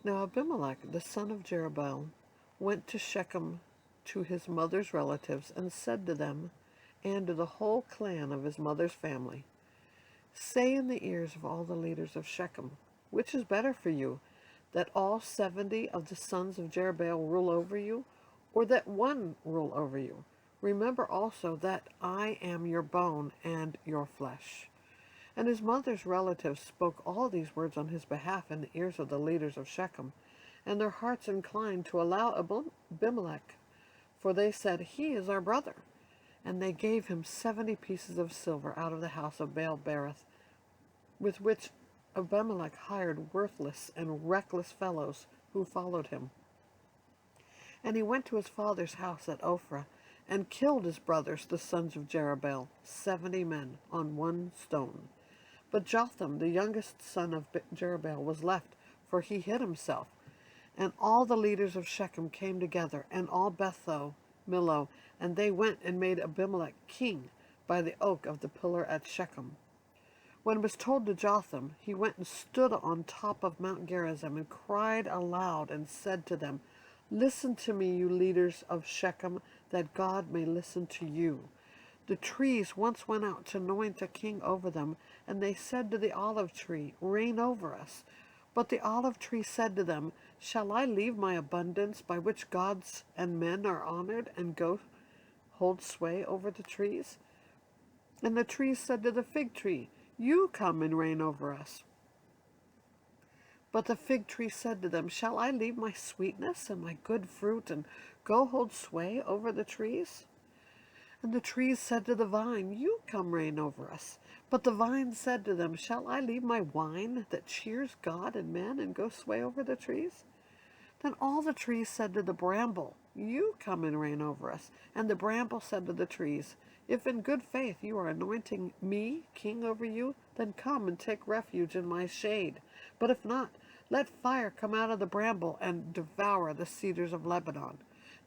Now Abimelech, the son of Jerubbaal, went to Shechem to his mother's relatives and said to them, and to the whole clan of his mother's family, say in the ears of all the leaders of Shechem, which is better for you, that all 70 of the sons of Jerubbaal rule over you, or that one rule over you? Remember also that I am your bone and your flesh. And his mother's relatives spoke all these words on his behalf in the ears of the leaders of Shechem, and their hearts inclined to allow Abimelech, for they said, he is our brother. And they gave him 70 pieces of silver out of the house of Baal-berith, with which Abimelech hired worthless and reckless fellows who followed him. And he went to his father's house at Ophrah, and killed his brothers, the sons of Jerubbaal, 70 men, on one stone. But Jotham, the youngest son of Jerubbaal, was left, for he hid himself. And all the leaders of Shechem came together, and all Millo, and they went and made Abimelech king by the oak of the pillar at Shechem. When it was told to Jotham, he went and stood on top of Mount Gerizim, and cried aloud, and said to them, listen to me, you leaders of Shechem, that God may listen to you. The trees once went out to anoint a king over them, and they said to the olive tree, reign over us. But the olive tree said to them, shall I leave my abundance by which gods and men are honored, and go hold sway over the trees? And the trees said to the fig tree, you come and reign over us. But the fig tree said to them, shall I leave my sweetness and my good fruit, and go hold sway over the trees? And the trees said to the vine, you come reign over us. But the vine said to them, shall I leave my wine that cheers God and men, and go sway over the trees? Then all the trees said to the bramble, you come and reign over us. And the bramble said to the trees, if in good faith you are anointing me king over you, then come and take refuge in my shade. But if not, let fire come out of the bramble and devour the cedars of Lebanon.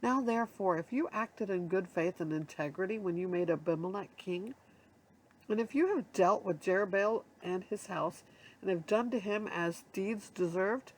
Now therefore, if you acted in good faith and integrity when you made Abimelech king, and if you have dealt with Jerubbaal and his house, and have done to him as deeds deserved,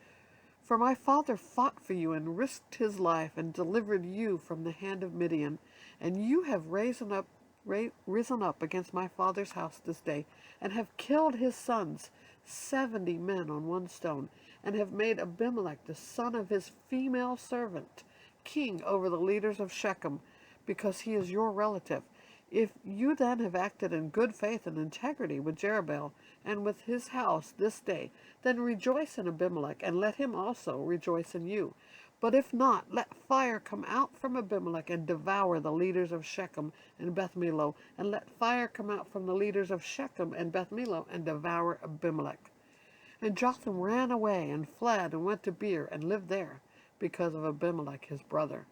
for my father fought for you and risked his life and delivered you from the hand of Midian, and you have risen up against my father's house this day, and have killed his sons, 70 men on one stone, and have made Abimelech, the son of his female servant, king over the leaders of Shechem, because he is your relative. If you then have acted in good faith and integrity with Jerubbaal and with his house this day, then rejoice in Abimelech, and let him also rejoice in you. But if not, let fire come out from Abimelech and devour the leaders of Shechem and Beth Millo, and let fire come out from the leaders of Shechem and Beth Millo and devour Abimelech. And Jotham ran away and fled and went to Beer and lived there, because of Abimelech his brother.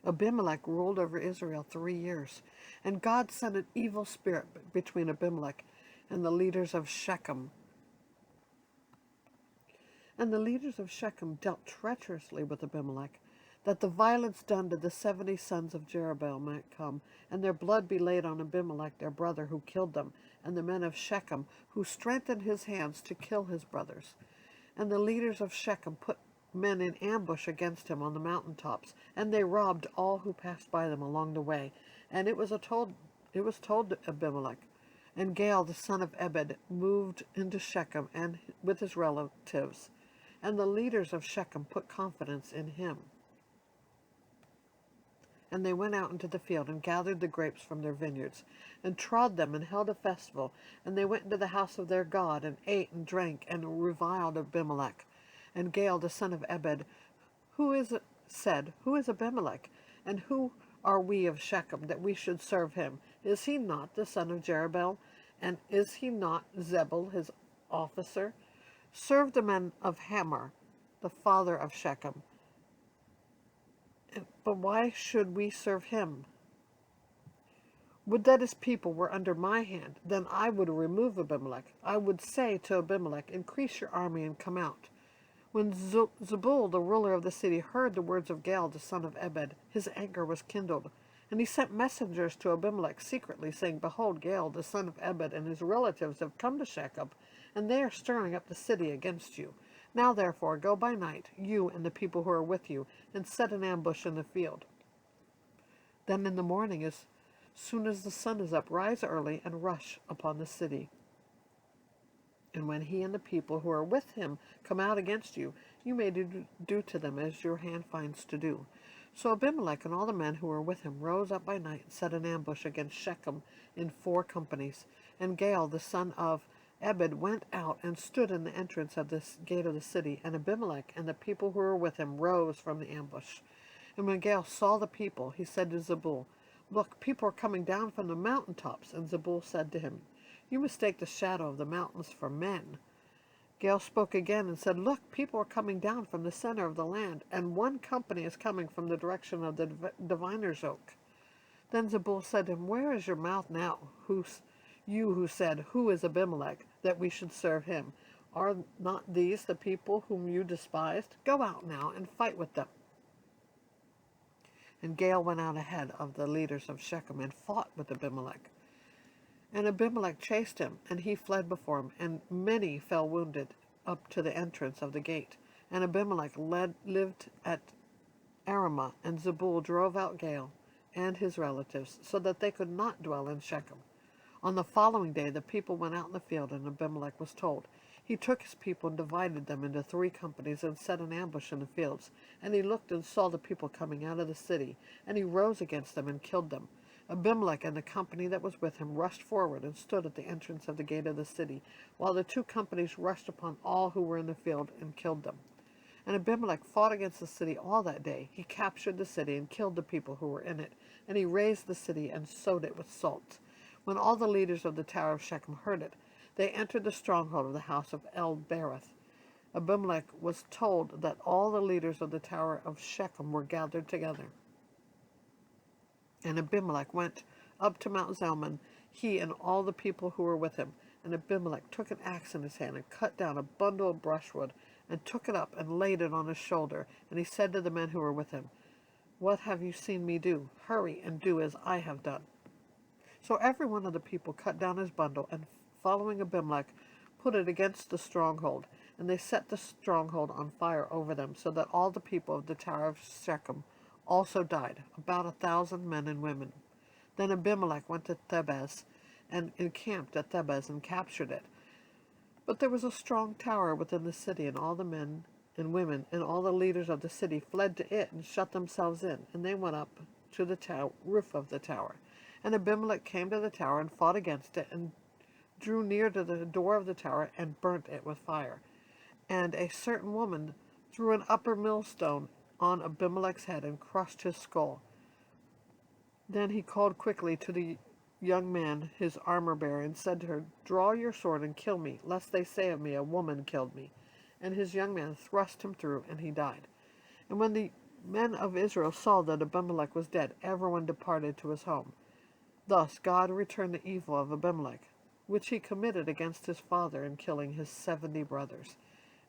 Abimelech ruled over Israel 3 years, and God sent an evil spirit between Abimelech and the leaders of Shechem. And the leaders of Shechem dealt treacherously with Abimelech, that the violence done to the 70 sons of Jerubbaal might come, and their blood be laid on Abimelech their brother who killed them, and the men of Shechem who strengthened his hands to kill his brothers. And the leaders of Shechem put men in ambush against him on the mountaintops, and they robbed all who passed by them along the way. And it was told to Abimelech. And Gaal the son of Ebed moved into Shechem and with his relatives, and the leaders of Shechem put confidence in him. And they went out into the field and gathered the grapes from their vineyards, and trod them, and held a festival. And they went into the house of their God, and ate and drank, and reviled Abimelech. And Gaal the son of Ebed, said, Who is Abimelech? And who are we of Shechem, that we should serve him? Is he not the son of Jerubbaal? And is he not Zebul his officer? Serve the men of Hamor, the father of Shechem. But why should we serve him? Would that his people were under my hand, then I would remove Abimelech. I would say to Abimelech, Increase your army and come out. When Zebul, the ruler of the city, heard the words of Gaal, the son of Ebed, his anger was kindled, And he sent messengers to Abimelech secretly, saying, Behold, Gaal, the son of Ebed, and his relatives have come to Shechem, and they are stirring up the city against you. Now therefore go by night, you and the people who are with you, and set an ambush in the field. Then in the morning, as soon as the sun is up, rise early and rush upon the city. And when he and the people who are with him come out against you, you may do to them as your hand finds to do. So Abimelech and all the men who were with him rose up by night and set an ambush against Shechem in 4 companies. And Gaal, the son of Ebed, went out and stood in the entrance of this gate of the city. And Abimelech and the people who were with him rose from the ambush. And when Gaal saw the people, he said to Zebul, Look, people are coming down from the mountaintops. And Zebul said to him, You mistake the shadow of the mountains for men. Gaal spoke again and said, Look, people are coming down from the center of the land, and one company is coming from the direction of the diviner's oak. Then Zebul said to him, Where is your mouth now, you who said, Who is Abimelech, that we should serve him? Are not these the people whom you despised? Go out now and fight with them. And Gaal went out ahead of the leaders of Shechem and fought with Abimelech. And Abimelech chased him, and he fled before him, and many fell wounded up to the entrance of the gate. And Abimelech lived at Aramah, and Zebul drove out Gaal and his relatives, so that they could not dwell in Shechem. On the following day the people went out in the field, and Abimelech was told. He took his people and divided them into 3 companies, and set an ambush in the fields. And he looked and saw the people coming out of the city, and he rose against them and killed them. Abimelech and the company that was with him rushed forward and stood at the entrance of the gate of the city, while the 2 companies rushed upon all who were in the field and killed them. And Abimelech fought against the city all that day. He captured the city and killed the people who were in it, and he razed the city and sowed it with salt. When all the leaders of the tower of Shechem heard it, they entered the stronghold of the house of El-Berith. Abimelech was told that all the leaders of the tower of Shechem were gathered together. And Abimelech went up to Mount Zalmon, he and all the people who were with him. And Abimelech took an axe in his hand and cut down a bundle of brushwood, and took it up and laid it on his shoulder. And he said to the men who were with him, What have you seen me do? Hurry and do as I have done. So every one of the people cut down his bundle, and following Abimelech, put it against the stronghold. And they set the stronghold on fire over them, so that all the people of the tower of Shechem also died, about 1,000 men and women. Then Abimelech went to Thebez, and encamped at Thebez, and captured it. But there was a strong tower within the city, and all the men and women and all the leaders of the city fled to it and shut themselves in. And they went up to the roof of the tower. And Abimelech came to the tower and fought against it, and drew near to the door of the tower and burnt it with fire. And a certain woman threw an upper millstone on Abimelech's head and crushed his skull. Then he called quickly to the young man, his armor-bearer, and said to her, Draw your sword and kill me, lest they say of me, A woman killed me. And his young man thrust him through, and he died. And when the men of Israel saw that Abimelech was dead, everyone departed to his home. Thus God returned the evil of Abimelech, which he committed against his father in killing his 70 brothers.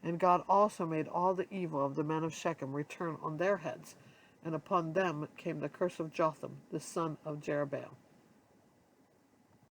And God also made all the evil of the men of Shechem return on their heads, and upon them came the curse of Jotham, the son of Jerubbaal.